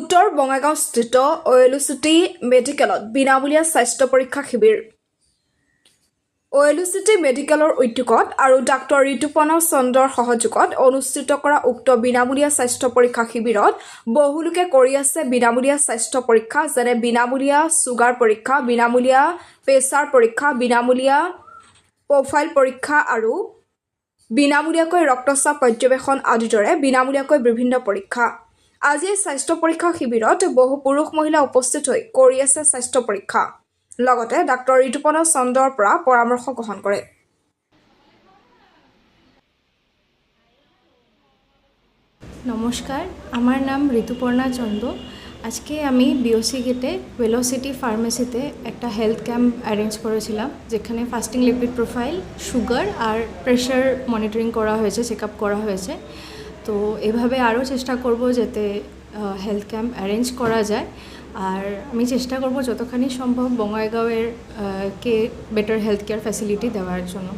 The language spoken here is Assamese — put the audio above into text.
উত্তৰ বঙাইগাঁওস্থিত ৱেলোচিটি মেডিকেলত বিনামূলীয়া স্বাস্থ্য পৰীক্ষা শিবিৰ। ৱেলোচিটি মেডিকেলৰ উদ্যোগত আৰু ডাক্তৰ ঋতুপৰ্ণ চন্দ্ৰৰ সহযোগত অনুষ্ঠিত কৰা উক্ত বিনামূলীয়া স্বাস্থ্য পৰীক্ষা শিবিৰত বহু লোকে কৰি আছে বিনামূলীয়া স্বাস্থ্য পৰীক্ষা, যেনে বিনামূলীয়া চুগাৰ পৰীক্ষা, বিনামূলীয়া প্ৰেছাৰ পৰীক্ষা, বিনামূলীয়া প্ৰফাইল পৰীক্ষা আৰু বিনামূলীয়াকৈ ৰক্তচাপ পৰ্যবেক্ষণ আদিৰ দৰে বিনামূলীয়াকৈ বিভিন্ন পৰীক্ষা। আজি এই স্বাস্থ্য পৰীক্ষা শিবিৰত বহু পুৰুষ মহিলা উপস্থিত হৈ কৰি আছে স্বাস্থ্য পৰীক্ষা। লগতে ডাক্তৰ ঋতুপৰ্ণ চন্দ্ৰৰ পৰা পৰামৰ্শ গ্ৰহণ কৰে। নমস্কার, আমার নাম ঋতুপর্ণা চন্দ্র। আজকে আমি বিওসি গেটে ওয়েলোসিটি ফার্মেসিতে একটা হেলথ ক্যাম্প অ্যারেঞ্জ করেছিলাম, যেখানে ফাস্টিং লিপিড প্রোফাইল, সুগার আর প্রেশার মনিটরিং করা হয়েছে, চেক আপ করা হয়েছে। তো এভাবে আরও চেষ্টা করব যাতে হেলথ ক্যাম্প অ্যারেঞ্জ করা যায়। আর আমি চেষ্টা করব যতখানি সম্ভব বঙাইগাঁওয়ের কে বেটার হেলথ কেয়ার ফ্যাসিলিটি দেওয়ার জন্য।